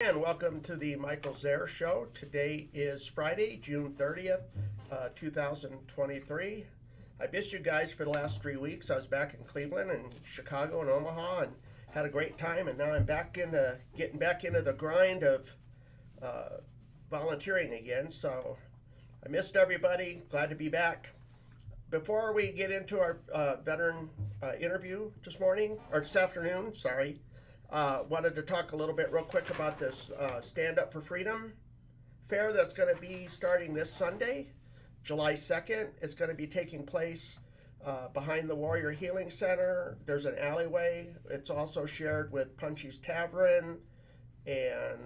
again, welcome to the Michael Zehr Show. Today is Friday, June 30th, 2023. I missed you guys for the last 3 weeks. I was back in Cleveland and Chicago and Omaha and had a great time, and now I'm getting back into the grind of volunteering again. So I missed everybody. Glad to be back. Before we get into our veteran interview this afternoon, wanted to talk a little bit real quick about this Stand Up for Freedom fair that's going to be starting this Sunday, July 2nd. It's going to be taking place behind the Warrior Healing Center. There's an alleyway. It's also shared with Punchy's Tavern and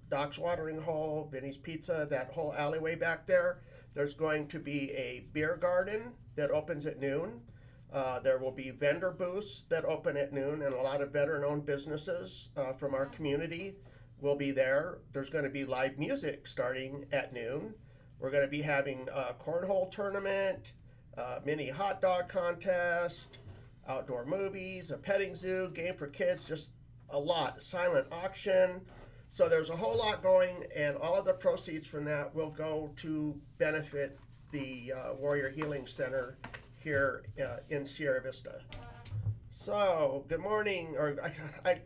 Doc's Watering Hole, Vinny's Pizza, that whole alleyway back there. There's going to be a beer garden that opens at noon. There will be vendor booths that open at noon, and a lot of veteran-owned businesses from our community will be there. There's going to be live music starting at noon. We're going to be having a cornhole tournament, mini hot dog contest, outdoor movies, a petting zoo, game for kids, just a lot, silent auction. So there's a whole lot going, and all of the proceeds from that will go to benefit the Warrior Healing Center here in Sierra Vista. So, good morning, or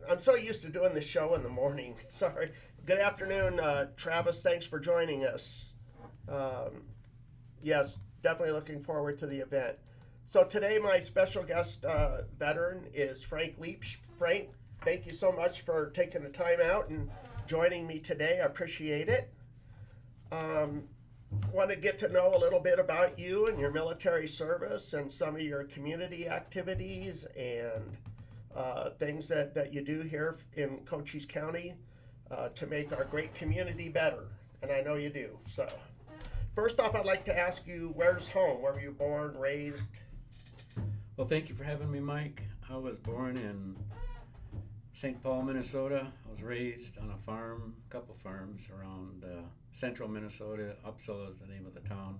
I'm so used to doing this show in the morning. Sorry. Good afternoon, Travis. Thanks for joining us. Yes, definitely looking forward to the event. So today my special guest veteran is Frank Leach. Frank, thank you so much for taking the time out and joining me today. I appreciate it. Want to get to know a little bit about you and your military service and some of your community activities and things that you do here in Cochise County to make our great community better. And I know you do. So first off, I'd like to ask you, where's home? Where were you born, raised? Well, thank you for having me, Mike. I was born in St. Paul, Minnesota. I was raised on a couple farms around central Minnesota. Uppsala is the name of the town.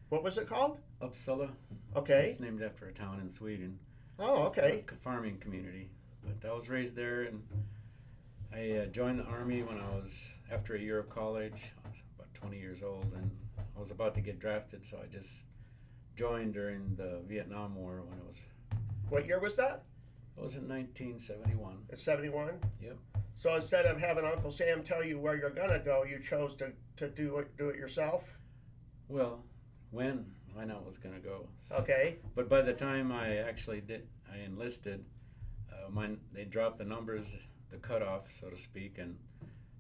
What was it called? Uppsala. Okay. It's named after a town in Sweden. Oh, okay. A farming community. But I was raised there, and I joined the Army when I was, after a year of college. I was about 20 years old, and I was about to get drafted, so I just joined during the Vietnam War when it was. What year was that? It was in 1971. It's 71? Yep. So instead of having Uncle Sam tell you where you're gonna go, you chose to do it yourself? Well, when I know was gonna go. So, okay. But by the time I enlisted, they dropped the numbers, the cutoff, so to speak, and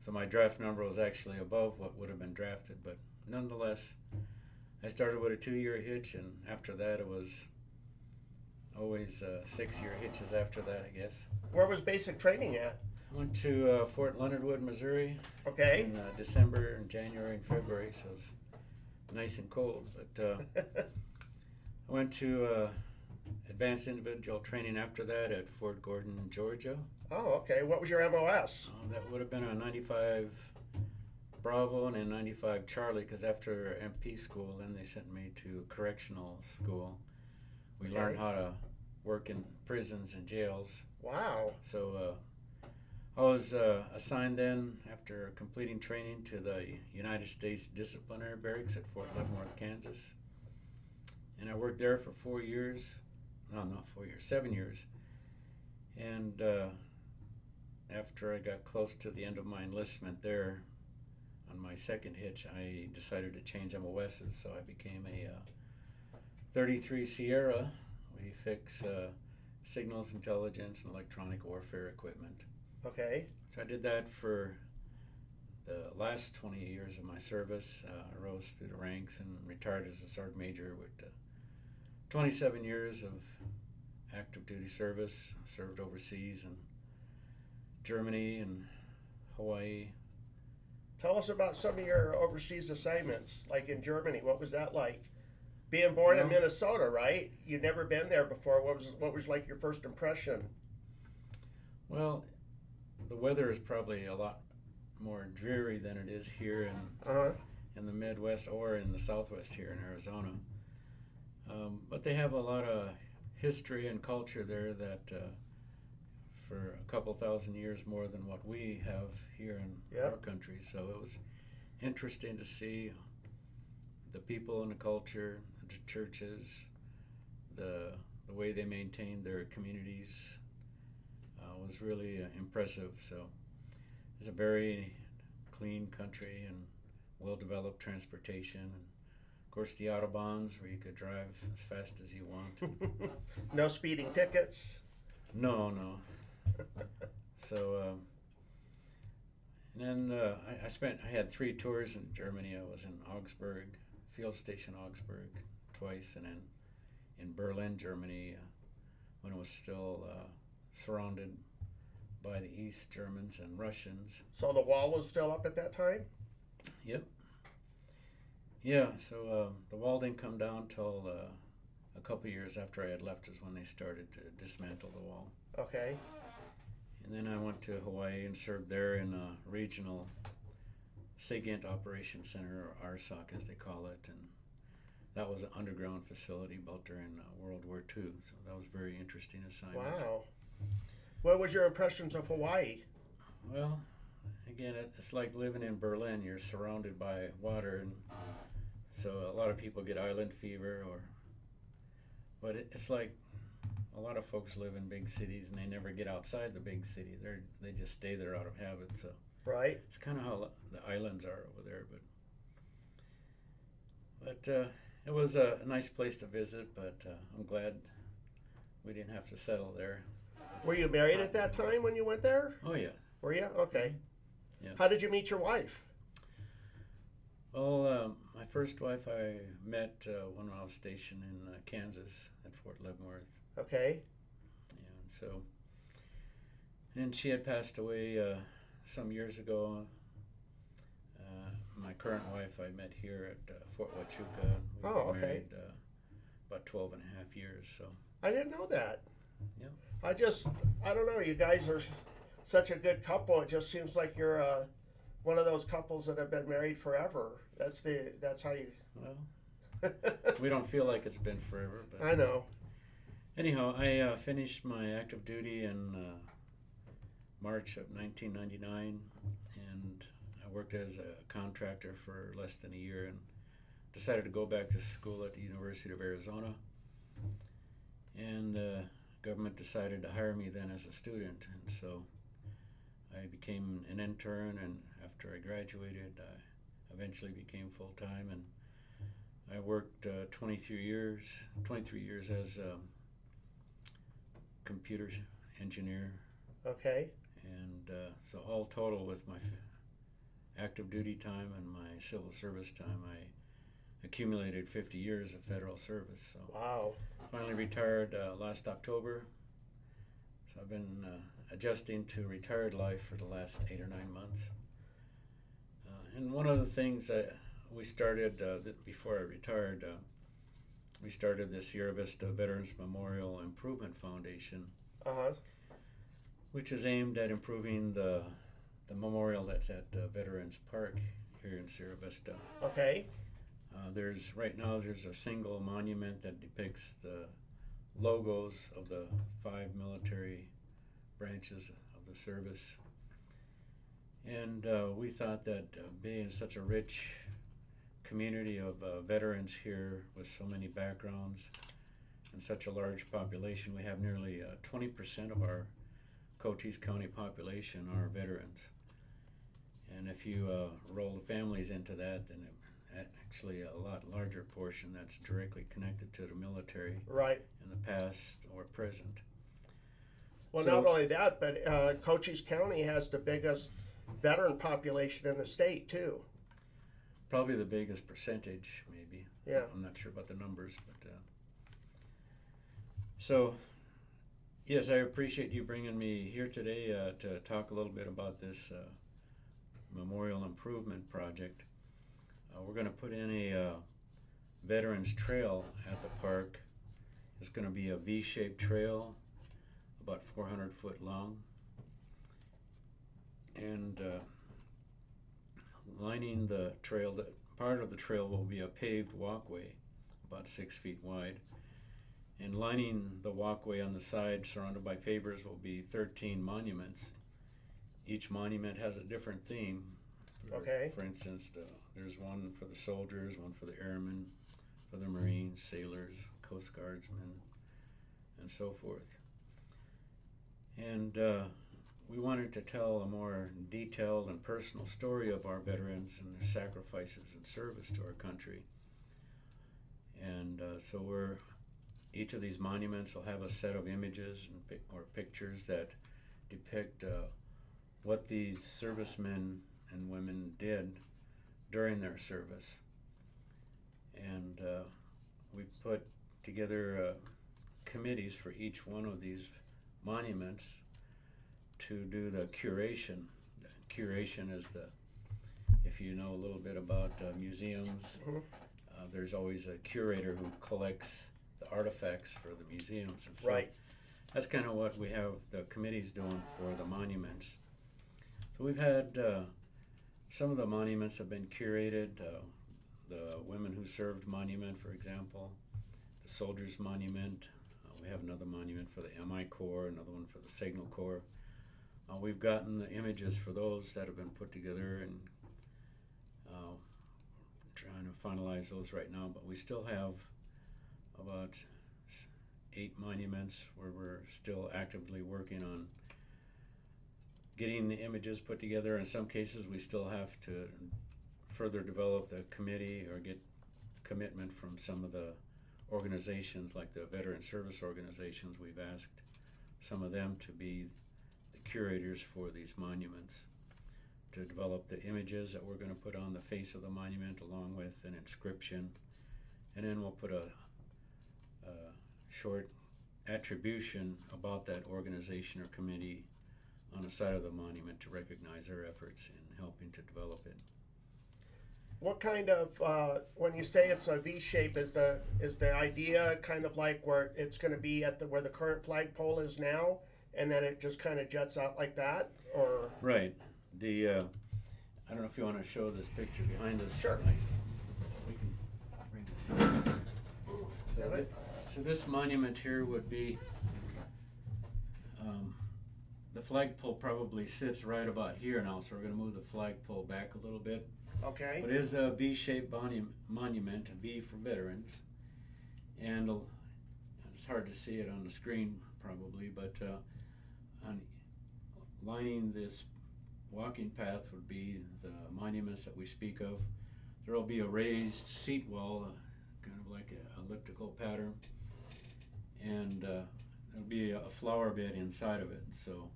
so my draft number was actually above what would have been drafted. But nonetheless, I started with a 2-year hitch, and after that it was always 6-year hitches after that, I guess. Where was basic training at? Went to Fort Leonard Wood, Missouri. Okay. In December and January and February, so it was nice and cold. But I went to advanced individual training after that at Fort Gordon, Georgia. Oh, okay. What was your MOS? That would have been a 95 Bravo and a 95 Charlie, because after MP school, then they sent me to correctional school. We learned how to work in prisons and jails. Wow. So I was assigned then, after completing training, to the United States Disciplinary Barracks at Fort Leavenworth, Kansas. And I worked there for 4 years. No, not 4 years, 7 years. And after I got close to the end of my enlistment there, on my second hitch, I decided to change MOSs, so I became a 33 Sierra. We fix signals intelligence and electronic warfare equipment. Okay. So I did that for the last 20 years of my service. I rose through the ranks and retired as a sergeant major with 27 years of active duty service. Served overseas in Germany and Hawaii. Tell us about some of your overseas assignments, like in Germany. What was that like? Being born in Minnesota, right? You'd never been there before. What was like your first impression? Well, the weather is probably a lot more dreary than it is here in the Midwest or in the Southwest here in Arizona. But they have a lot of history and culture there that for a couple thousand years more than what we have here in Yep. our country. So it was interesting to see the people and the culture, the churches, the way they maintained their communities was really impressive. So it's a very clean country and well-developed transportation. And of course, the autobahns where you could drive as fast as you want. No speeding tickets. No. So, and then I had 3 tours in Germany. I was in Augsburg, field station Augsburg twice, and then in Berlin, Germany, when it was still surrounded by the East Germans and Russians. So the wall was still up at that time? Yep. Yeah, so the wall didn't come down till a couple years after I had left is when they started to dismantle the wall. Okay. And then I went to Hawaii and served there in a regional SIGINT Operations Center, or RSOC as they call it, and that was an underground facility built during World War II, so that was a very interesting assignment. Wow. What was your impressions of Hawaii? Well, again, it's like living in Berlin. You're surrounded by water, and so a lot of people get island fever, but it's like a lot of folks live in big cities and they never get outside the big city. They just stay there out of habit. So Right. it's kind of how the islands are over there. But it was a nice place to visit. But I'm glad we didn't have to settle there. Were you married at that time when you went there? Oh yeah. Were you? Okay. Yeah. How did you meet your wife? Well, my first wife I met when I was stationed in Kansas at Fort Leavenworth. Okay. Yeah, and she had passed away some years ago. My current wife I met here at Fort Huachuca. We Oh, were okay. married about 12 and a half years. So I didn't know that. Yeah. I don't know, you guys are such a good couple. It just seems like you're one of those couples that have been married forever. That's how you. Well, we don't feel like it's been forever, but I know. anyhow, I finished my active duty in March of 1999, and I worked as a contractor for less than a year and decided to go back to school at the University of Arizona. And the government decided to hire me then as a student, and so I became an intern, and after I graduated, I eventually became full-time, and I worked 23 years as a computer engineer. Okay. And so all total with my active duty time and my civil service time, I accumulated 50 years of federal service. So Wow. finally retired last October. So I've been adjusting to retired life for the last 8 or 9 months. And one of the things that we started before I retired, we started this Sierra Vista Veterans Memorial Improvement Foundation, Uh-huh. which is aimed at improving the memorial that's at Veterans Park here in Sierra Vista. Okay. Right now there's a single monument that depicts the logos of the 5 military branches of the service. And we thought that being such a rich community of veterans here with so many backgrounds and such a large population, we have nearly 20% of our Cochise County population are veterans. And if you roll the families into that, then actually a lot larger portion that's directly connected to the military Right. in the past or present. Well, So- not only that, but Cochise County has the biggest veteran population in the state too. Probably the biggest percentage, maybe. Yeah. I'm not sure about the numbers, but so yes, I appreciate you bringing me here today to talk a little bit about this memorial improvement project. We're going to put in a veterans trail at the park. It's going to be a V-shaped trail, about 400 foot long, and lining the trail, part of the trail will be a paved walkway about 6 feet wide, And lining the walkway on the side surrounded by pavers will be 13 monuments. Each monument has a different theme. Okay. For instance, there's one for the soldiers, one for the airmen, for the Marines, sailors, Coast Guardsmen, and so forth. And we wanted to tell a more detailed and personal story of our veterans and their sacrifices and service to our country. And so each of these monuments will have a set of images or pictures that depict what these servicemen and women did during their service. And we put together committees for each one of these monuments to do the curation. The curation is if you know a little bit about museums, there's always a curator who collects the artifacts for the museums. And so Right. that's kind of what we have the committees doing for the monuments. So we've had some of the monuments have been curated. The Women Who Served Monument, for example, the Soldiers Monument. We have another monument for the MI Corps, another one for the Signal Corps. We've gotten the images for those that have been put together, and trying to finalize those right now, but we still have about 8 monuments where we're still actively working on getting the images put together. In some cases, we still have to further develop the committee or get commitment from some of the organizations, like the veteran service organizations. We've asked some of them to be the curators for these monuments, to develop the images that we're going to put on the face of the monument along with an inscription. And then we'll put a short attribution about that organization or committee on the side of the monument to recognize their efforts in helping to develop it. What kind of, when you say it's a V shape, is the idea kind of like where it's going to be at where the current flagpole is now, and then it just kind of juts out like that, or? Right. I don't know if you want to show this picture behind us. Sure. We can bring this. So this monument here would be, the flagpole probably sits right about here now, so we're going to move the flagpole back a little bit. Okay. But it is a V-shaped monument, a V for veterans, and it's hard to see it on the screen probably, but on lining this walking path would be the monuments that we speak of. There will be a raised seat wall, kind of like an elliptical pattern, and there'll be a flower bed inside of it, so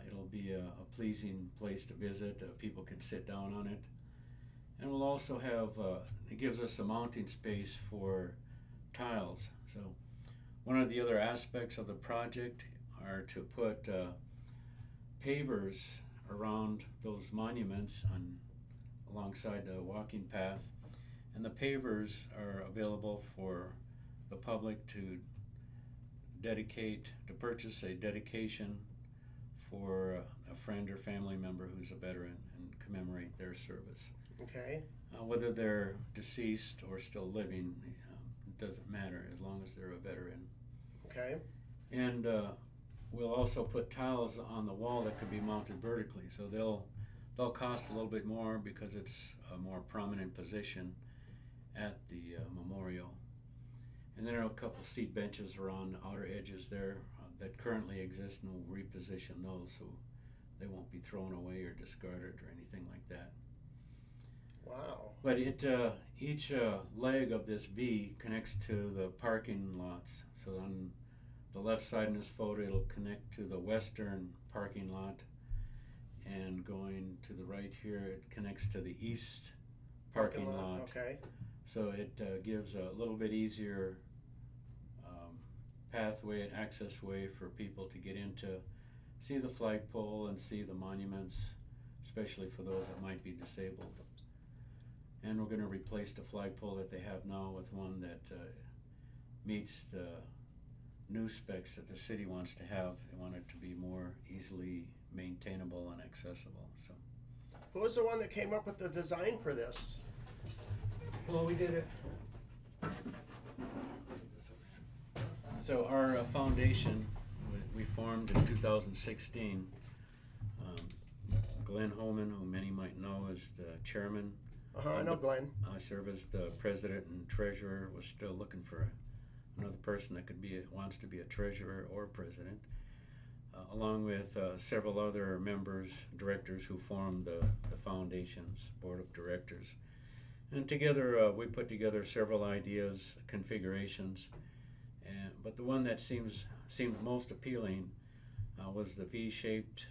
it'll be a pleasing place to visit. People can sit down on it. And we'll also have, it gives us a mounting space for tiles. So one of the other aspects of the project are to put pavers around those monuments alongside the walking path. And the pavers are available for the public to purchase a dedication for a friend or family member who's a veteran and commemorate their service. Okay. Whether they're deceased or still living, it doesn't matter as long as they're a veteran. Okay. And we'll also put tiles on the wall that could be mounted vertically, so they'll cost a little bit more because it's a more prominent position at the memorial. And then there are a couple seat benches around the outer edges there that currently exist, and we'll reposition those so they won't be thrown away or discarded or anything like that. Wow. But each leg of this V connects to the parking lots. So on the left side in this photo, it'll connect to the western parking lot, and going to the right here, it connects to the east parking lot. Okay. So it gives a little bit easier pathway and access way for people to get in to see the flagpole and see the monuments, especially for those that might be disabled. And we're going to replace the flagpole that they have now with one that meets the new specs that the city wants to have. They want it to be more easily maintainable and accessible. So, Who was the one that came up with the design for this? well, we did it. So our foundation, we formed in 2016. Glenn Holman, who many might know, is the chairman. I know Glenn. I serve as the president and treasurer. We're still looking for another person that wants to be a treasurer or president, along with several other members, directors who formed the foundation's board of directors. And together we put together several ideas, configurations, but the one that seemed most appealing was the V-shaped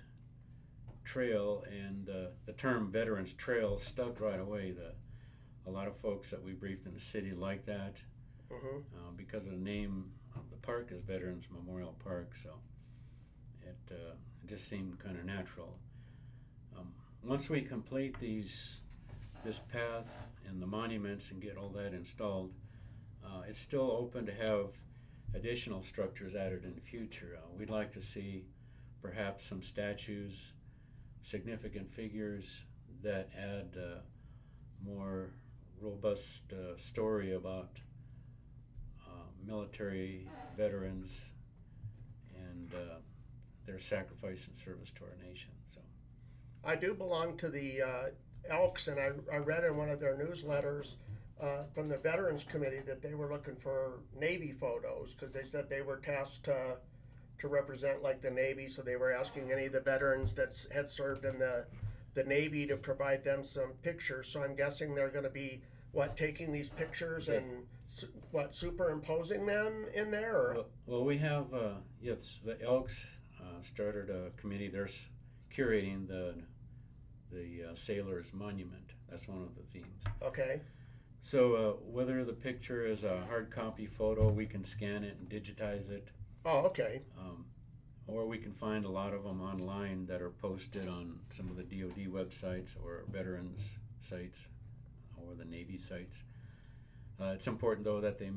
trail, and the term Veterans Trail stuck right away. A lot of folks that we briefed in the city like that because of the name of the park is Veterans Memorial Park, so it just seemed kind of natural. Once we complete this path and the monuments and get all that installed, it's still open to have additional structures added in the future. We'd like to see perhaps some statues, significant figures that add more robust story about military veterans and their sacrifice and service to our nation. So, I do belong to the Elks, and I read in one of their newsletters from the Veterans Committee that they were looking for Navy photos because they said they were tasked to represent like the Navy, so they were asking any of the veterans that had served in the Navy to provide them some pictures. So I'm guessing they're going to be taking these pictures and superimposing them in there? Or? Well, we have yes, the Elks started a committee. They're curating the Sailors Monument. That's one of the themes. Okay. So whether the picture is a hard copy photo, we can scan it and digitize it. Oh, okay. Or we can find a lot of them online that are posted on some of the DoD websites or veterans sites or the Navy sites. It's important, though, that they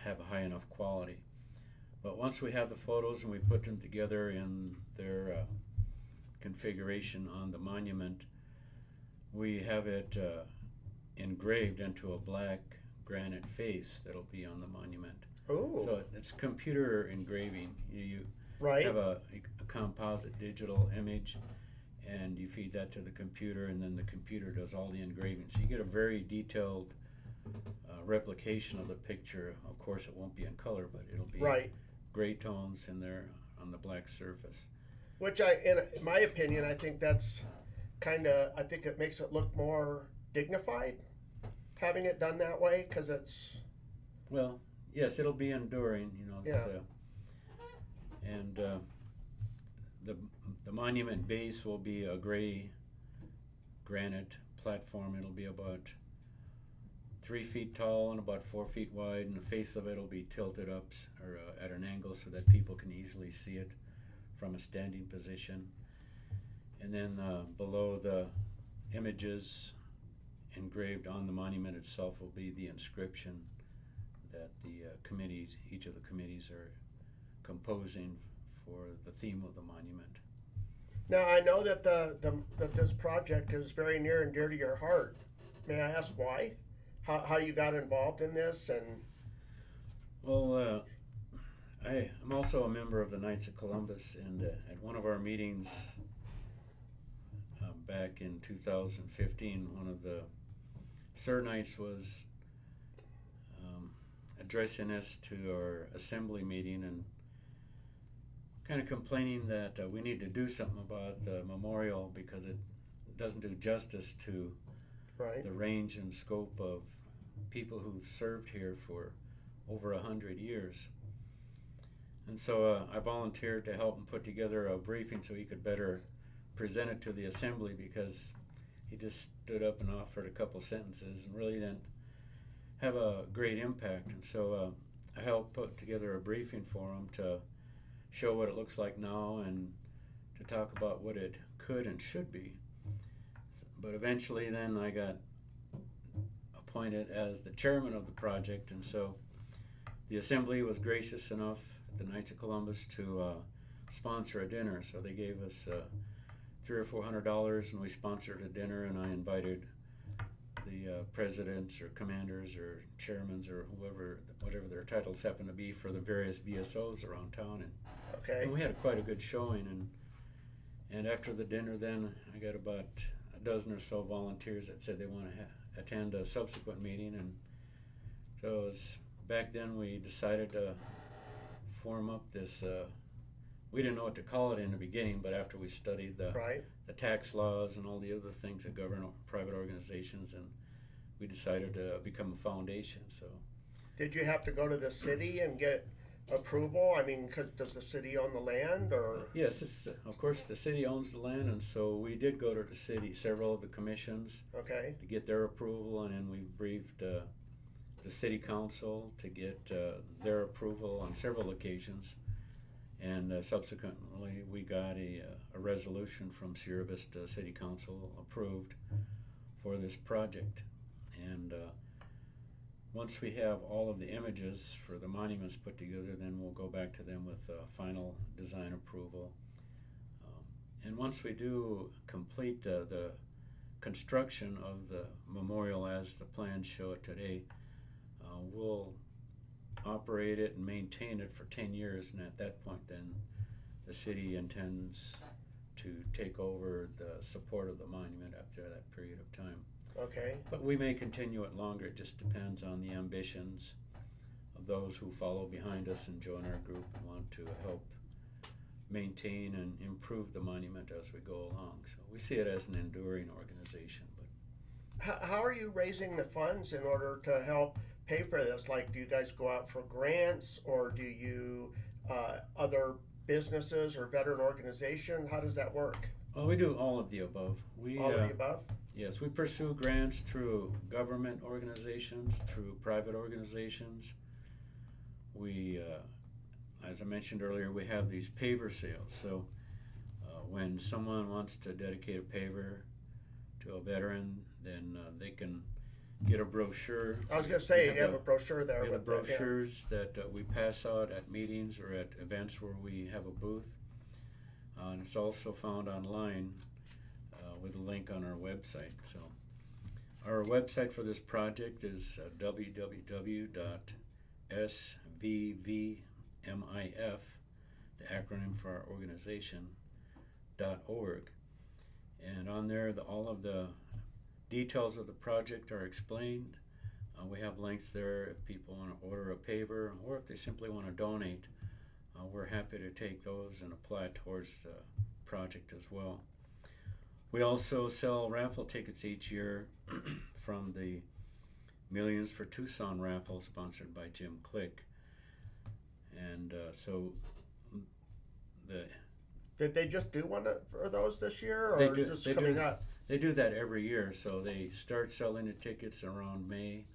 have a high enough quality. But once we have the photos and we put them together in their configuration on the monument, we have it engraved into a black granite face that'll be on the monument. Ooh. So it's computer engraving. You right. have a composite digital image, and you feed that to the computer, and then the computer does all the engraving. So you get a very detailed replication of the picture. Of course, it won't be in color, but it'll be right. gray tones in there on the black surface. Which in my opinion, I think that's I think it makes it look more dignified, having it done that way, because it's... Well, yes, it'll be enduring, Yeah. And the monument base will be a gray granite platform. It'll be about 3 feet tall and about 4 feet wide, and the face of it will be tilted up or at an angle so that people can easily see it from a standing position. And then below the images engraved on the monument itself will be the inscription that the each of the committees are composing for the theme of the monument. Now, I know that that this project is very near and dear to your heart. May I ask why? How you got involved in this? And well, I'm also a member of the Knights of Columbus, and at one of our meetings back in 2015, one of the Sir Knights was addressing us to our assembly meeting and kind of complaining that we need to do something about the memorial because it doesn't do justice to right. the range and scope of people who've served here for over 100 years. And so I volunteered to help him put together a briefing so he could better present it to the assembly, because he just stood up and offered a couple sentences and really didn't have a great impact. And so I helped put together a briefing for him to show what it looks like now and to talk about what it could and should be. But eventually then I got appointed as the chairman of the project, and so the assembly was gracious enough at the Knights of Columbus to sponsor a dinner. So they gave us $300 or $400, and we sponsored a dinner, and I invited the presidents or commanders or chairmans or whatever their titles happen to be for the various VSOs around town, Okay. and we had quite a good showing. And after the dinner, then I got about a dozen or so volunteers that said they want to attend a subsequent meeting, and so it was, back then we decided to form up this. We didn't know what to call it in the beginning, but after we studied the tax laws and all the other things that govern private organizations, and we decided to become a foundation. So, did you have to go to the city and get approval? I mean, does the city own the land, or? Yes, of course the city owns the land, and so we did go to the city, several of the commissions, Okay. to get their approval, and then we briefed the city council to get their approval on several occasions. And subsequently, we got a resolution from Sierra Vista City Council approved for this project. And once we have all of the images for the monuments put together, then we'll go back to them with final design approval. And once we do complete the construction of the memorial as the plans show it today, we'll operate it and maintain it for 10 years, and at that point then the city intends to take over the support of the monument after that period of time. Okay. But we may continue it longer. It just depends on the ambitions of those who follow behind us and join our group and want to help maintain and improve the monument as we go along. So we see it as an enduring organization. But how are you raising the funds in order to help pay for this? Like, do you guys go out for grants, or do you other businesses or veteran organization? How does that work? Well, we do all of the above. All of the above? Yes, we pursue grants through government organizations, through private organizations. We, as I mentioned earlier, we have these paver sales. So when someone wants to dedicate a paver to a veteran, then they can get a brochure. I was going to say, you have a brochure there. We have brochures that we pass out at meetings or at events where we have a booth. And it's also found online with a link on our website. So our website for this project is www.svvmif, the acronym for our organization, .org. And on there, all of the details of the project are explained. We have links there if people want to order a paver, or if they simply want to donate. We're happy to take those and apply towards the project as well. We also sell raffle tickets each year from the Millions for Tucson raffle sponsored by Jim Click. And so Did they just do one for those this year, or is this coming up? They do that every year, so they start selling the tickets around May,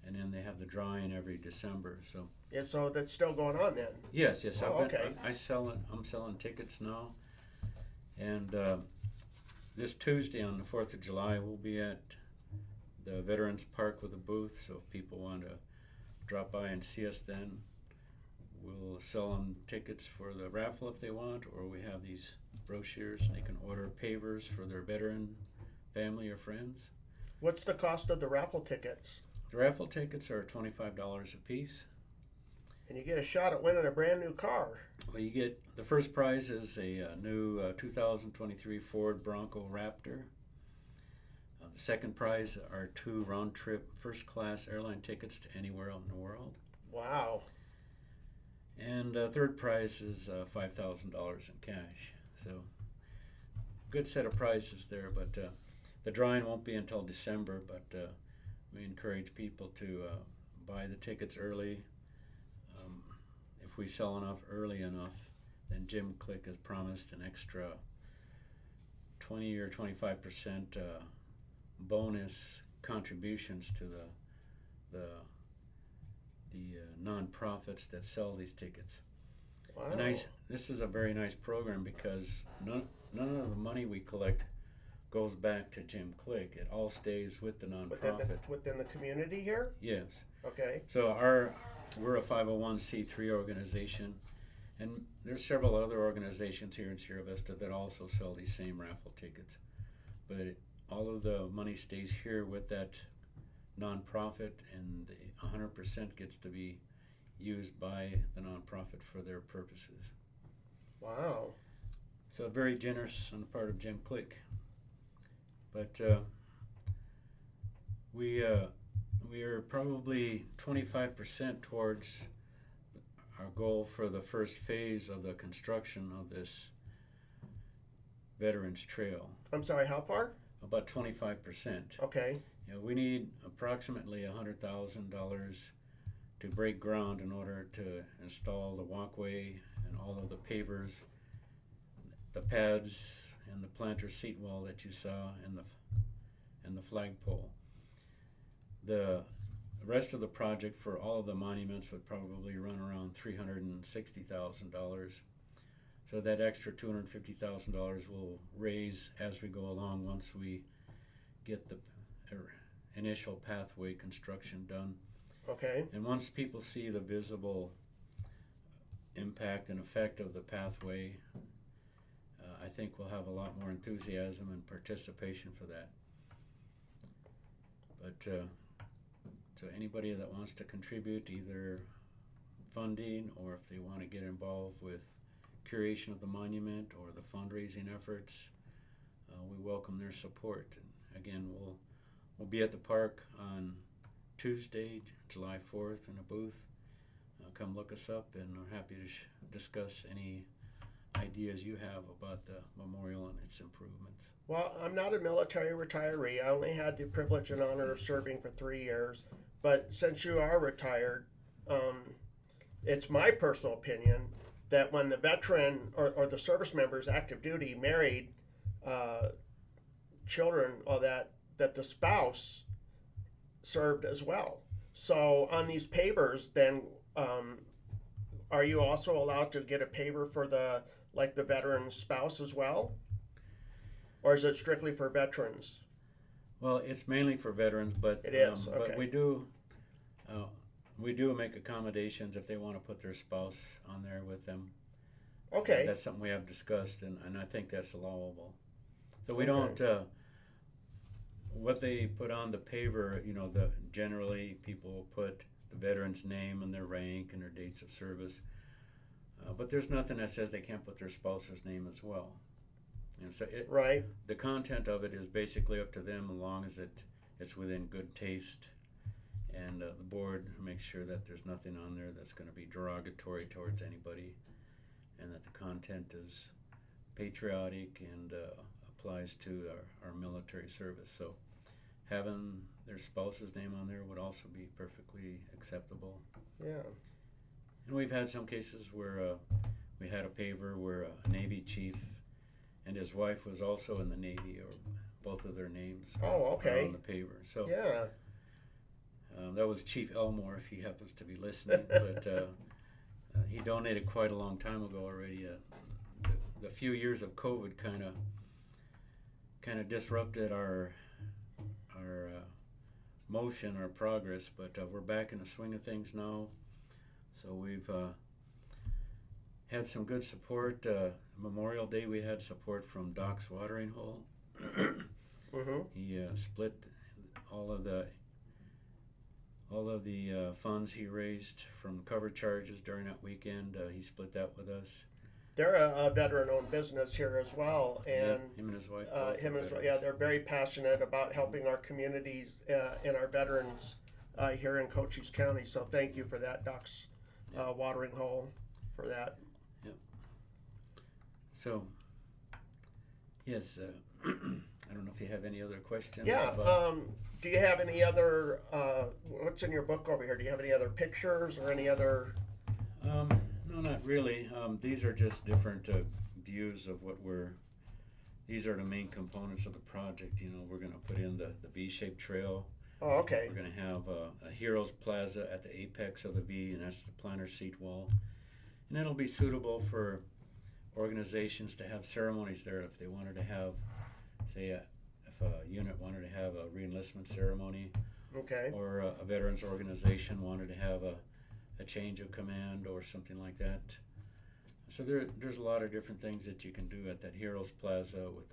and then they have the drawing every December. So yeah, so that's still going on then. Yes. Oh, okay. I'm selling tickets now, and this Tuesday on the 4th of July we'll be at the Veterans Park with a booth. So if people want to drop by and see us, then we'll sell them tickets for the raffle if they want, or we have these brochures and they can order pavers for their veteran family or friends. What's the cost of the raffle tickets? The raffle tickets are $25 a piece. And you get a shot at winning a brand new car. Well, you get, the first prize is a new 2023 Ford Bronco Raptor. The second prize are 2 round-trip first-class airline tickets to anywhere in the world. Wow. And third prize is $5,000 in cash. So, good set of prizes there, but the drawing won't be until December, but we encourage people to buy the tickets early. If we sell enough early enough, then Jim Click has promised an extra 20 or 25% bonus contributions to the non-profits that sell these tickets. Wow. This is a very nice program because none of the money we collect goes back to Jim Click. It all stays with the nonprofit. Within the community here? Yes. Okay. So we're a 501c3 organization, and there's several other organizations here in Sierra Vista that also sell these same raffle tickets. But all of the money stays here with that nonprofit, and 100% gets to be used by the nonprofit for their purposes. Wow. So very generous on the part of Jim Click. But we are probably 25% towards our goal for the first phase of the construction of this Veterans Trail. I'm sorry, how far? About 25%. Okay. We need approximately $100,000 to break ground in order to install the walkway and all of the pavers, the pads, and the planter seat wall that you saw, and the flagpole. The rest of the project for all of the monuments would probably run around $360,000. So that extra $250,000 will raise as we go along once we get the initial pathway construction done. Okay. And once people see the visible impact and effect of the pathway, I think we'll have a lot more enthusiasm and participation for that. But so anybody that wants to contribute, either funding or if they want to get involved with curation of the monument or the fundraising efforts, we welcome their support. And again, we'll be at the park on Tuesday, July 4th in a booth. Come look us up, and we're happy to discuss any ideas you have about the memorial and its improvements. Well, I'm not a military retiree. I only had the privilege and honor of serving for 3 years. But since you are retired, it's my personal opinion that when the veteran or the service members active duty married children, or that the spouse served as well. So on these pavers, then are you also allowed to get a paver for the veteran's spouse as well? Or is it strictly for veterans? Well, it's mainly for veterans, but it is. Okay. But we do make accommodations if they want to put their spouse on there with them. Okay. That's something we have discussed, and I think that's allowable. So we Okay. don't. What they put on the paver, generally people will put the veteran's name and their rank and their dates of service, but there's nothing that says they can't put their spouse's name as well. And so right. The content of it is basically up to them, as long as it's within good taste, and the board makes sure that there's nothing on there that's going to be derogatory towards anybody, and that the content is patriotic and applies to our military service. So having their spouse's name on there would also be perfectly acceptable. Yeah. And we've had some cases where we had a paver where a Navy chief and his wife was also in the Navy, or both of their names are on the paver. So yeah. That was Chief Elmore, if he happens to be listening. But he donated quite a long time ago already. The few years of COVID kind of disrupted our motion, our progress. But we're back in the swing of things now. So we've had some good support. Memorial Day, we had support from Doc's Watering Hole. Mm-hmm. He split all of the funds he raised from cover charges during that weekend. He split that with us. They're a veteran-owned business here as well, and him and his wife. They're very passionate about helping our communities and our veterans here in Cochise County. So thank you for that, Doc's Watering Hole, for that. Yep. So, yes, I don't know if you have any other questions. Yeah. Do you have any other? What's in your book over here? Do you have any other pictures or any other? No, not really. These are just different views of what these are the main components of the project. We're going to put in the V-shaped trail. Oh, okay. We're going to have a Heroes Plaza at the apex of the V, and that's the planter seat wall. And it'll be suitable for organizations to have ceremonies there if they wanted to have, say, if a unit wanted to have a re-enlistment ceremony. Okay. Or a veterans organization wanted to have a change of command or something like that. So there's a lot of different things that you can do at that Heroes Plaza with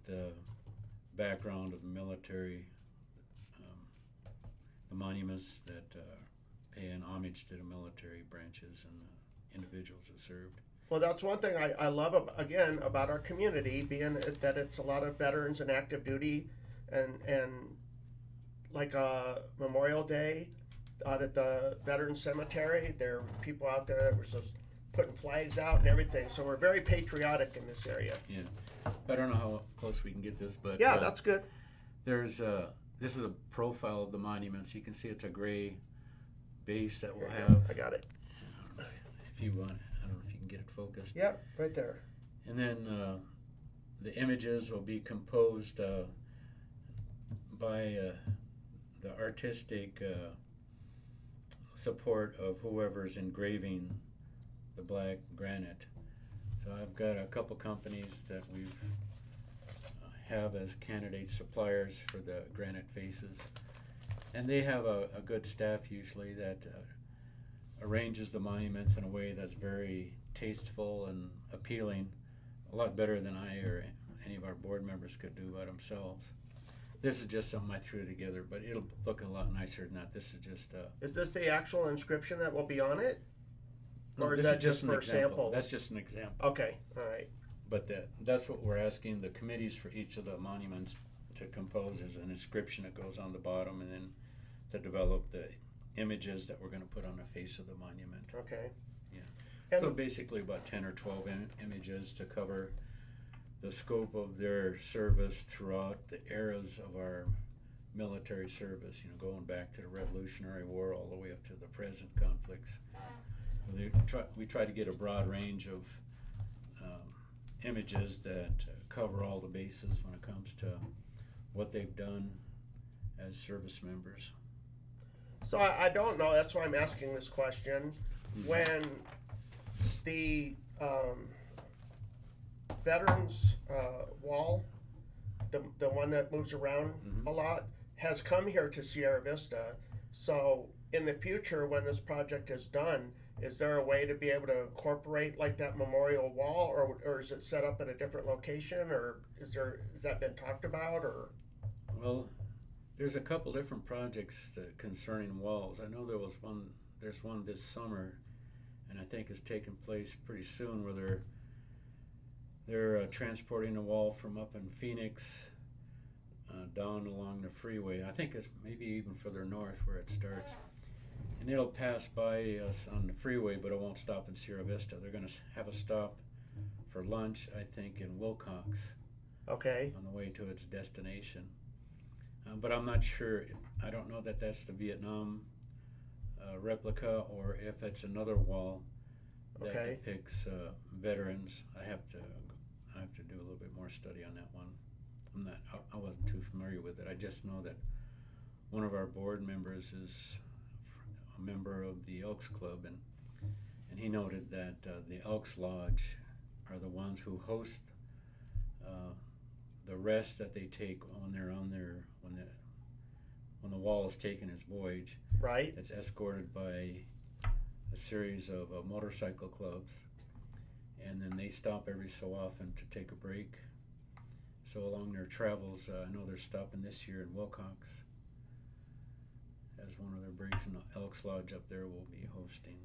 the background of the military, the monuments that pay an homage to the military branches and the individuals who served. Well, that's one thing I love, again, about our community, being that it's a lot of veterans and active duty, and like Memorial Day out at the Veterans Cemetery, there were people out there that were just putting flags out and everything. So we're very patriotic in this area. Yeah, I don't know how close we can get this, but Yeah, that's good. There's this is a profile of the monuments. You can see it's a gray base that will have. I got it. If you want, I don't know if you can get it focused. Yep, right there. And then the images will be composed by the artistic support of whoever's engraving the black granite. So I've got a couple companies that we have as candidate suppliers for the granite faces, and they have a good staff usually that arranges the monuments in a way that's very tasteful and appealing, a lot better than I or any of our board members could do by themselves. This is just something I threw together, but it'll look a lot nicer than that. This is just Is this the actual inscription that will be on it? no, Or is this that just an for example. sample? That's just an example. Okay, all right. But that's what we're asking the committees for each of the monuments to compose is an inscription that goes on the bottom, and then to develop the images that we're going to put on the face of the monument. Okay. Yeah. And So basically about 10 or 12 images to cover the scope of their service throughout the eras of our military service, going back to the Revolutionary War all the way up to the present conflicts. We try to get a broad range of images that cover all the bases when it comes to what they've done as service members. So I don't know, that's why I'm asking this question. Mhm. When the veterans wall, the one that moves around Mhm. a lot, has come here to Sierra Vista. So in the future, when this project is done, is there a way to be able to incorporate like that memorial wall, or is it set up at a different location, or has that been talked about, or? Well, there's a couple different projects concerning walls. I know there's one this summer, and I think it's taking place pretty soon, where they're transporting a wall from up in Phoenix down along the freeway. I think it's maybe even further north where it starts. And it'll pass by us on the freeway, but it won't stop in Sierra Vista. They're going to have a stop for lunch, I think, in Wilcox Okay. on the way to its destination. But I'm not sure. I don't know that that's the Vietnam replica or if it's another wall that Okay. depicts veterans. I have to do a little bit more study on that one. I wasn't too familiar with it. I just know that one of our board members is a member of the Elks Club, and he noted that the Elks Lodge are the ones who host the rest that they take when they're on when the wall is taking its voyage. Right. It's escorted by a series of motorcycle clubs, and then they stop every so often to take a break. So along their travels, I know they're stopping this year in Wilcox as one of their breaks, and the Elks Lodge up there will be hosting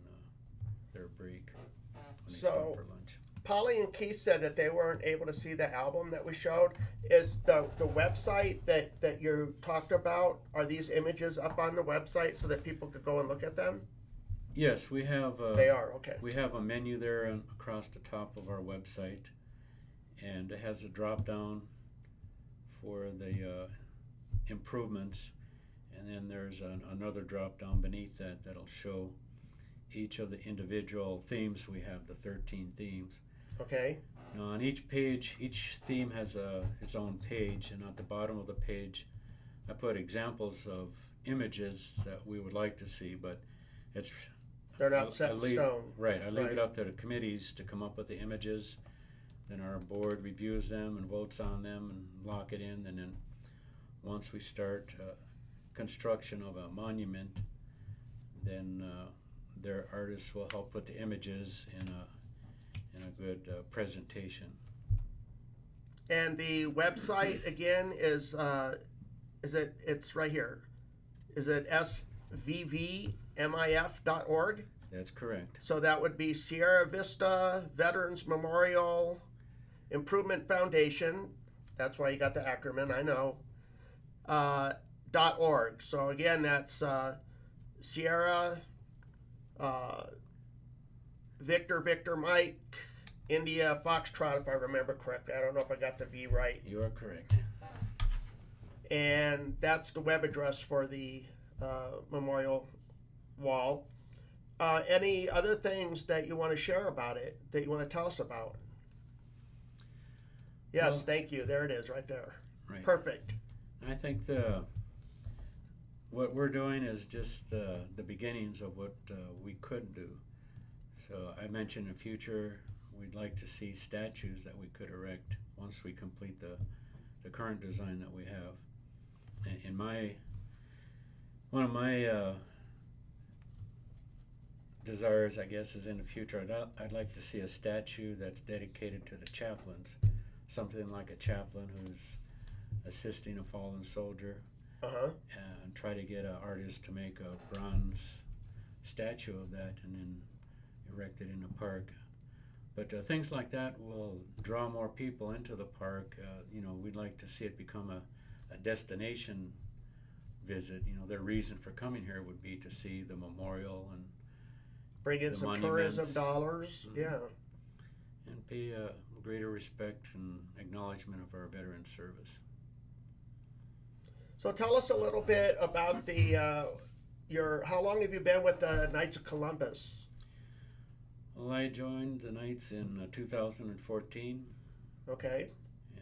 their break when they stop So- for lunch. Polly and Keith said that they weren't able to see the album that we showed. Is the website that you talked about, are these images up on the website so that people could go and look at them? Yes, we have. They are, okay. We have a menu there across the top of our website, and it has a drop down for the improvements, and then there's another drop down beneath that'll show each of the individual themes. We have the 13 themes. Okay. Now on each page, each theme has its own page, and at the bottom of the page I put examples of images that we would like to see, but They're not set in stone. Right, I leave Right. it up to the committees to come up with the images, then our board reviews them and votes on them and lock it in, and then once we start construction of a monument, then their artists will help put the images in a good presentation. And the website again is it? It's right here. Is it svvmif.org? That's correct. So that would be Sierra Vista Veterans Memorial Improvement Foundation. That's why you got the acronym, I know. .org. So again, that's Sierra Victor Mike India Foxtrot, if I remember correctly. I don't know if I got the V right. You are correct. And that's the web address for the memorial wall. Any other things that you want to share about it, that you want to tell us about? Yes, Well, thank you. There it is, right there. Right. Perfect. I think what we're doing is just the beginnings of what we could do. So I mentioned in the future we'd like to see statues that we could erect once we complete the current design that we have. In one of my desires, I guess, is in the future I'd like to see a statue that's dedicated to the chaplains, something like a chaplain who's assisting a fallen soldier, and try to get an artist to make a bronze statue of that and then erect it in the park. But things like that will draw more people into the park. We'd like to see it become a destination visit. Their reason for coming here would be to see the memorial and bring in the some monuments. tourism dollars. Mm-hmm. Yeah. And pay a greater respect and acknowledgement of our veteran service. So tell us a little bit about how long have you been with the Knights of Columbus? Well, I joined the Knights in 2014. Okay.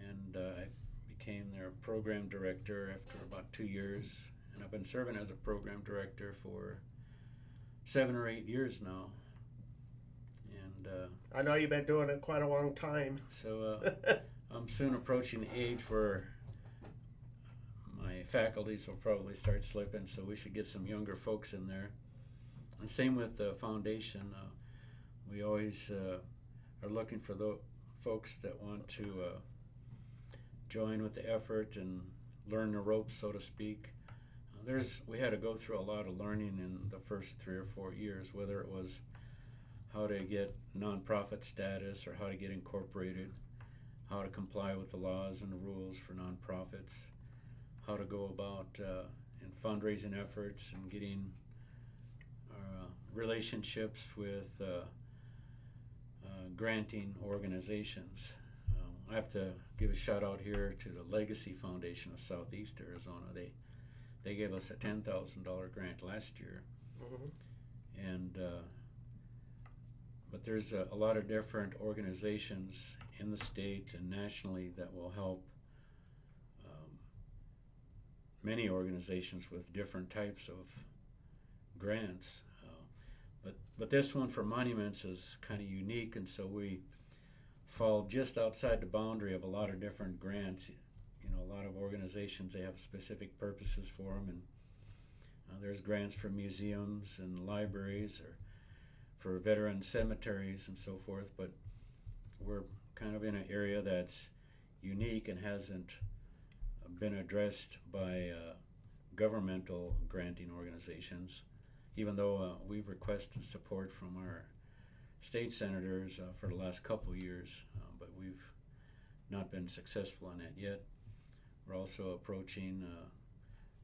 And I became their program director after about 2 years. And I've been serving as a program director for 7 or 8 years now. And I know you've been doing it quite a long time. So I'm soon approaching the age where my faculties will probably start slipping, so we should get some younger folks in there. And same with the foundation. We always are looking for the folks that want to join with the effort and learn the ropes, so to speak. We had to go through a lot of learning in the first 3 or 4 years, whether it was how to get nonprofit status or how to get incorporated, how to comply with the laws and the rules for nonprofits, how to go about in fundraising efforts and getting relationships with granting organizations. I have to give a shout out here to the Legacy Foundation of Southeast Arizona. They gave us a $10,000 grant last year. Mm-hmm. And but there's a lot of different organizations in the state and nationally that will help many organizations with different types of grants. But this one for monuments is kind of unique, and so we fall just outside the boundary of a lot of different grants. A lot of organizations, they have specific purposes for them, and there's grants for museums and libraries or for veteran cemeteries and so forth, but we're kind of in an area that's unique and hasn't been addressed by governmental granting organizations, even though we've requested support from our state senators for the last couple years, but we've not been successful on that yet. We're also approaching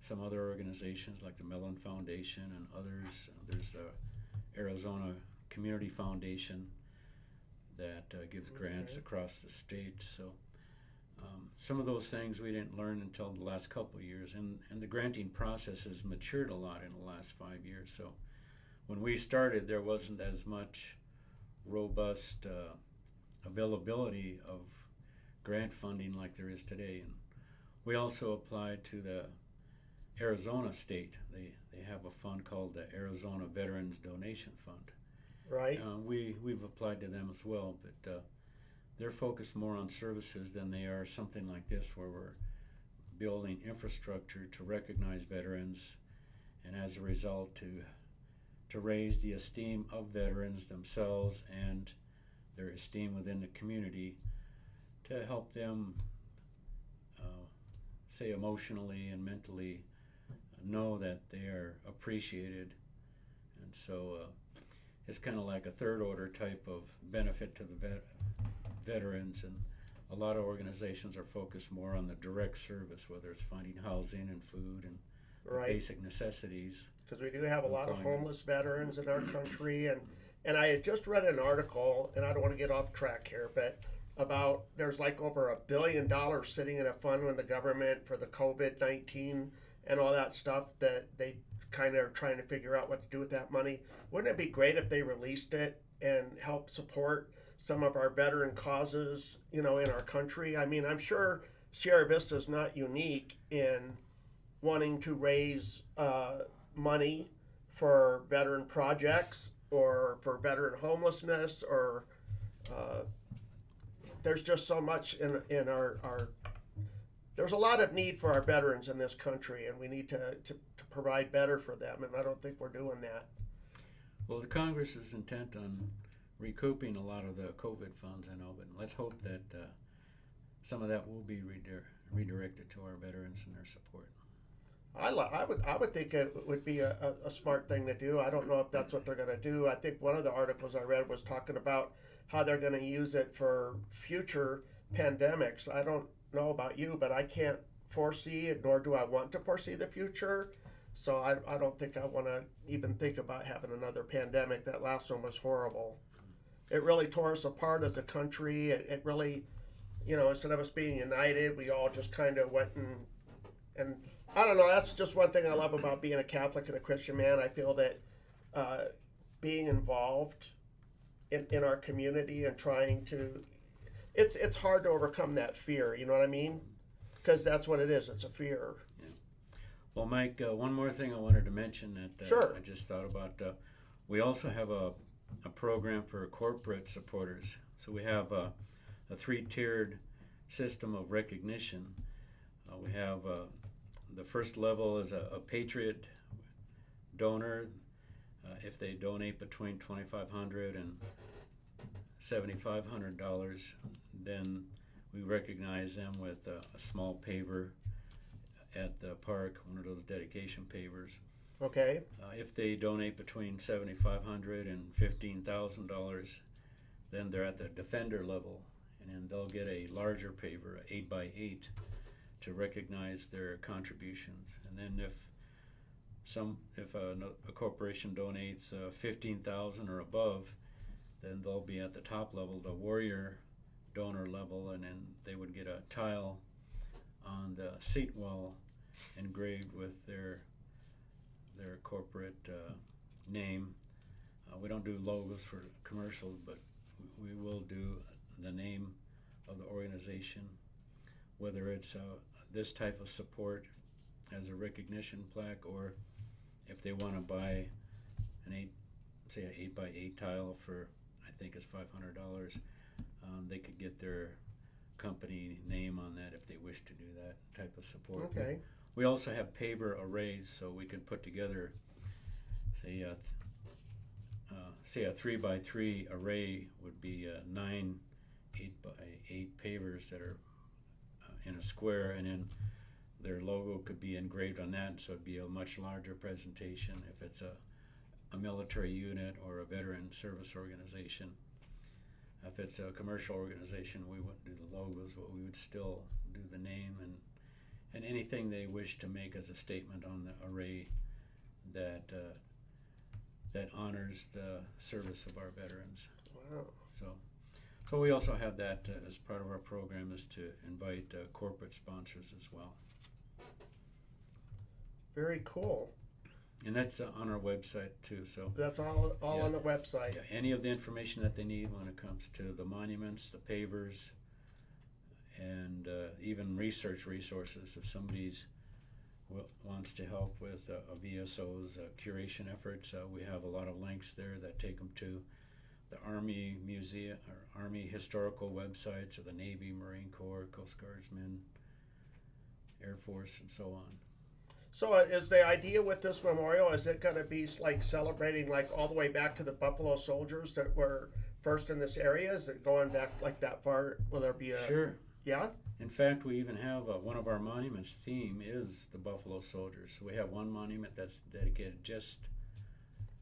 some other organizations like the Mellon Foundation and others. There's the Arizona Community Foundation that gives grants across the state. So some of those things we didn't learn until the last couple of years, and the granting process has matured a lot in the last 5 years. So when we started, there wasn't as much robust availability of grant funding like there is today. And we also applied to the Arizona state. They have a fund called the Arizona Veterans Donation Fund. Right. We've applied to them as well, but they're focused more on services than they are something like this, where we're building infrastructure to recognize veterans, and as a result to raise the esteem of veterans themselves and their esteem within the community, to help them say, emotionally and mentally know that they are appreciated. And so it's kind of like a third order type of benefit to the veterans. And a lot of organizations are focused more on the direct service, whether it's finding housing and food and Right. basic necessities. Because we do have a lot of Employment. homeless veterans in our country, and I had just read an article, and I don't want to get off track here, but about there's like over $1 billion sitting in a fund with the government for the COVID-19 and all that stuff that they kind of are trying to figure out what to do with that money. Wouldn't it be great if they released it and helped support some of our veteran causes, you know, in our country? I mean, I'm sure Sierra Vista is not unique in wanting to raise money for veteran projects or for veteran homelessness, or there's just so much in our there's a lot of need for our veterans in this country, and we need to provide better for them, and I don't think we're doing that. Well, the Congress is intent on recouping a lot of the COVID funds, I know, but let's hope that some of that will be redirected to our veterans and their support. I would think it would be a smart thing to do. I don't know if that's what they're going to do. I think one of the articles I read was talking about how they're going to use it for future pandemics. I don't know about you, but I can't foresee it, nor do I want to foresee the future. So I don't think I want to even think about having another pandemic. That last one was horrible. It really tore us apart as a country. It really, you know, instead of us being united, we all just kind of went and I don't know. That's just one thing I love about being a Catholic and a Christian man. I feel that being involved in our community and trying to, it's hard to overcome that fear. You know what I mean? Because that's what it is. It's a fear. Yeah. Well, Mike, one more thing I wanted to mention that Sure. I just thought about. We also have a program for corporate supporters. So we have a three-tiered system of recognition. We have the first level is a Patriot donor. If they donate between $2,500 and $7,500, then we recognize them with a small paver at the park, one of those dedication pavers. Okay. If they donate between $7,500 and $15,000, then they're at the Defender level, and then they'll get a larger paver, 8x8, to recognize their contributions. And then if a corporation donates $15,000 or above, then they'll be at the top level, the Warrior donor level, and then they would get a tile on the seat wall engraved with their corporate name. We don't do logos for commercials, but we will do the name of the organization, whether it's this type of support as a recognition plaque, or if they want to buy an 8x8 tile for, I think it's $500, they could get their company name on that if they wish to do that type of support. Okay. We also have paver arrays, so we can put together, say a 3x3 array would be 9 8x8 pavers that are in a square, and then their logo could be engraved on that, so it'd be a much larger presentation if it's a military unit or a veteran service organization. If it's a commercial organization, we wouldn't do the logos, but we would still do the name and anything they wish to make as a statement on the array that honors the service of our veterans. Wow. So we also have that as part of our program, is to invite corporate sponsors as well. Very cool. And that's on our website too. So That's all Yeah. on the website. yeah, any of the information that they need when it comes to the monuments, the pavers, and even research resources. If somebody's wants to help with a VSO's curation efforts, we have a lot of links there that take them to the Army Museum or Army historical websites, or the Navy, Marine Corps, Coast Guardsmen, Air Force, and so on. So is the idea with this memorial, is it going to be like celebrating like all the way back to the Buffalo Soldiers that were first in this area? Is it going back like that far? Will there be a... Sure. Yeah? In fact, we even have one of our monuments theme is the Buffalo Soldiers. So we have one monument that's dedicated just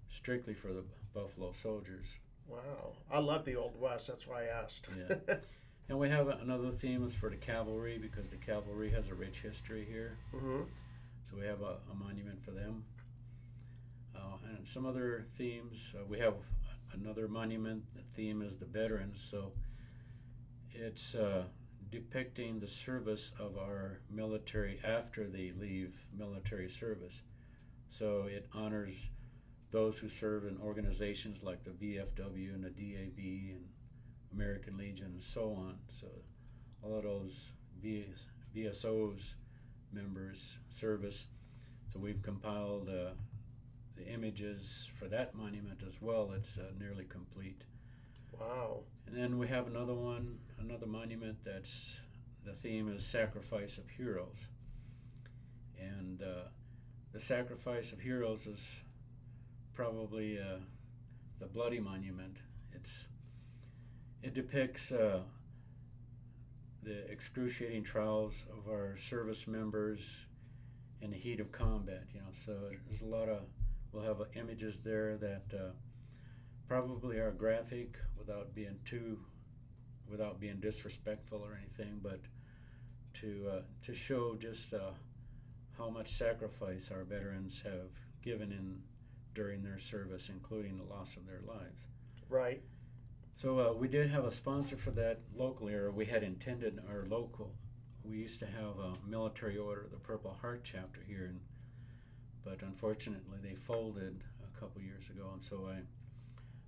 strictly for the Buffalo Soldiers. Wow. I love the Old West. That's why I asked. Yeah. And we have another theme is for the cavalry, because the cavalry has a rich history here. Mm-hmm. So we have a monument for them. And some other themes. We have another monument. The theme is the veterans. So it's depicting the service of our military after they leave military service. So it honors those who serve in organizations like the VFW and the DAV and American Legion and so on. So all of those VSOs members service. So we've compiled the images for that monument as well. It's nearly complete. Wow. And then we have another monument that's, the theme is Sacrifice of Heroes. And the Sacrifice of Heroes is probably the bloody monument. It depicts the excruciating trials of our service members in the heat of combat. So there's a lot of, we'll have images there that probably are graphic without being disrespectful or anything, but to show just how much sacrifice our veterans have given during their service, including the loss of their lives. Right. So we did have a sponsor for that locally, or we had intended our local. We used to have a military order, the Purple Heart chapter here, but unfortunately they folded a couple years ago, and so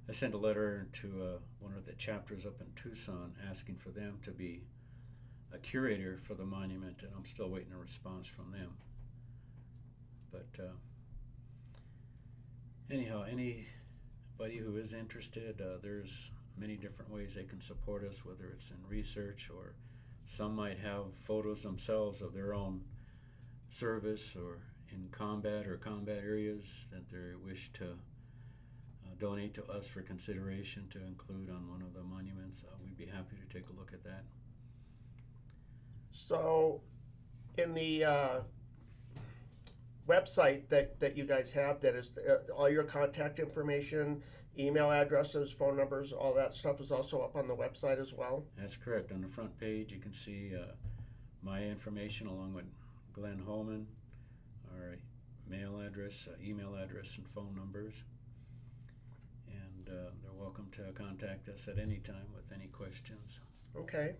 I sent a letter to one of the chapters up in Tucson asking for them to be a curator for the monument, and I'm still waiting a response from them. But anyhow, anybody who is interested, there's many different ways they can support us, whether it's in research, or some might have photos themselves of their own service or in combat or combat areas that they wish to donate to us for consideration to include on one of the monuments. We'd be happy to take a look at that. So in the website that you guys have, that is all your contact information, email addresses, phone numbers, all that stuff is also up on the website as well? That's correct. On the front page you can see my information along with Glenn Holman, our mail address, email address, and phone numbers. And they're welcome to contact us at any time with any questions. Okay.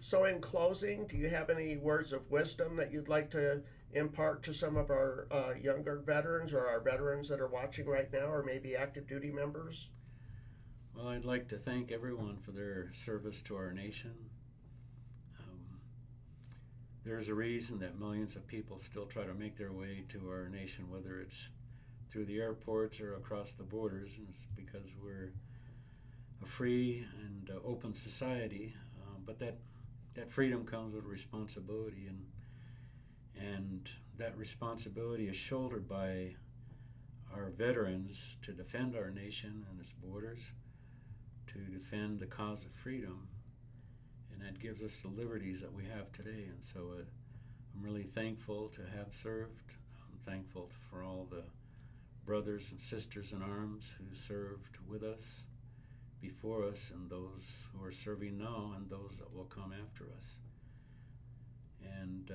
So in closing, do you have any words of wisdom that you'd like to impart to some of our younger veterans, or our veterans that are watching right now, or maybe active duty members? Well, I'd like to thank everyone for their service to our nation. There's a reason that millions of people still try to make their way to our nation, whether it's through the airports or across the borders, and it's because we're a free and open society, but that freedom comes with responsibility, and that responsibility is shouldered by our veterans to defend our nation and its borders, to defend the cause of freedom, and that gives us the liberties that we have today. And so I'm really thankful to have served. I'm thankful for all the brothers and sisters in arms who served with us, before us, and those who are serving now, and those that will come after us. And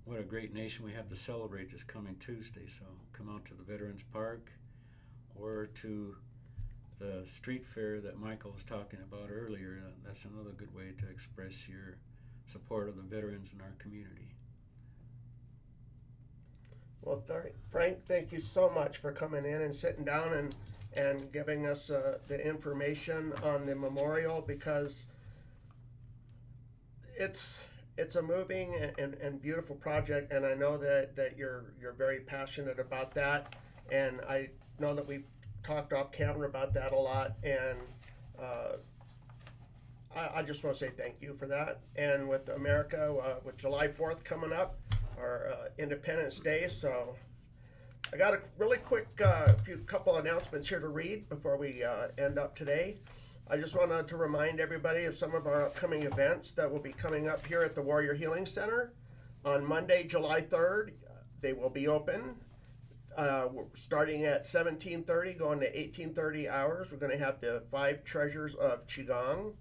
what a great nation we have to celebrate this coming Tuesday. So come out to the Veterans Park or to the street fair that Michael was talking about earlier. That's another good way to express your support of the veterans in our community. Well, Frank, thank you so much for coming in and sitting down and giving us the information on the memorial, because it's a moving and beautiful project, and I know that you're very passionate about that, and I know that we've talked off camera about that a lot, and I just want to say thank you for that. And with America, with July 4th coming up, our Independence Day, so I got a really quick couple announcements here to read before we end up today. I just wanted to remind everybody of some of our upcoming events that will be coming up here at the Warrior Healing Center. On Monday, July 3rd, they will be open. We're starting at 17:30, going to 18:30 hours. We're going to have the 5 treasures of Qigong.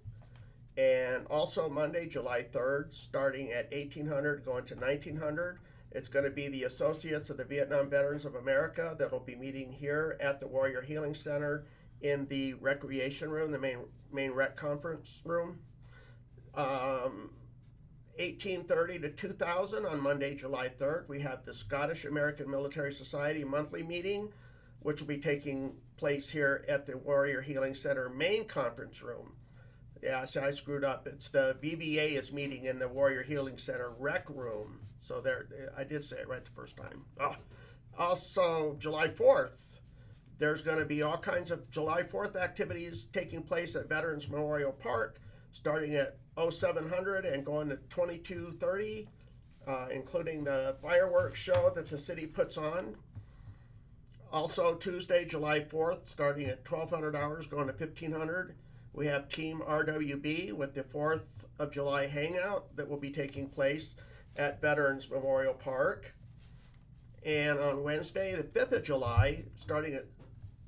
And also Monday, July 3rd, starting at 1800, going to 1900. It's going to be the Associates of the Vietnam Veterans of America that will be meeting here at the Warrior Healing Center in the recreation room, the main rec conference room. 1830 to 2000 on Monday, July 3rd, we have the Scottish American Military Society monthly meeting, which will be taking place here at the Warrior Healing Center main conference room. Yeah, so I screwed up. It's the VBA is meeting in the Warrior Healing Center rec room. So there, I did say it right the first time. Oh. Also, July 4th, there's going to be all kinds of July 4th activities taking place at Veterans Memorial Park, starting at 0700 and going to 2230, including the fireworks show that the city puts on. Also, Tuesday, July 4th, starting at 1200 hours, going to 1500. We have Team RWB with the 4th of July hangout that will be taking place at Veterans Memorial Park. And on Wednesday, the 5th of July, starting at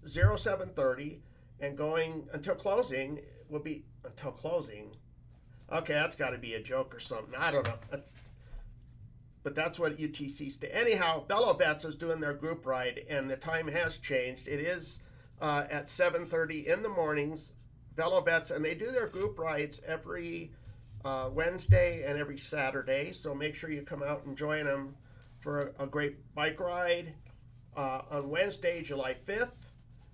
0730 and going until closing, will be until closing. Okay, that's got to be a joke or something. I don't know. But that's what UTC stands. Anyhow, Bellow Vets is doing their group ride, and the time has changed. It is at 7:30 in the mornings. Bellow Vets, and they do their group rides every Wednesday and every Saturday. So make sure you come out and join them for a great bike ride. On Wednesday, July 5th,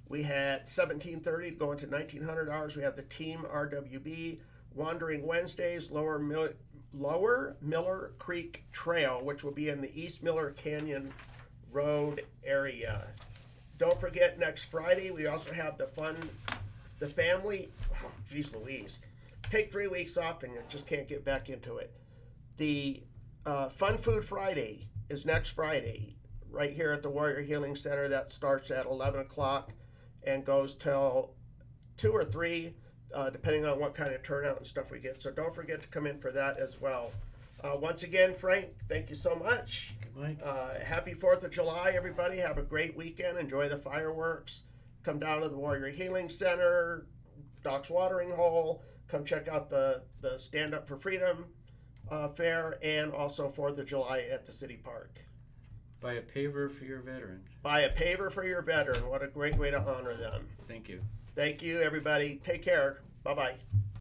we had 1730 going to 1900 hours. We have the Team RWB Wandering Wednesdays, Lower Miller Creek Trail, which will be in the East Miller Canyon Road area. Don't forget, next Friday, we also have the family, oh, geez Louise, take 3 weeks off and you just can't get back into it. The Fun Food Friday is next Friday, right here at the Warrior Healing Center. That starts at 11 o'clock and goes till 2 or 3, depending on what kind of turnout and stuff we get. So don't forget to come in for that as well. Once again, Frank, thank you so much. Good, Mike. Happy 4th of July, everybody. Have a great weekend. Enjoy the fireworks. Come down to the Warrior Healing Center, Doc's Watering Hole. Come check out the Stand Up for Freedom fair, and also 4th of July at the City Park. Buy a paver for your veterans. Buy a paver for your veteran. What a great way to honor them. Thank you. Thank you, everybody. Take care. Bye-bye.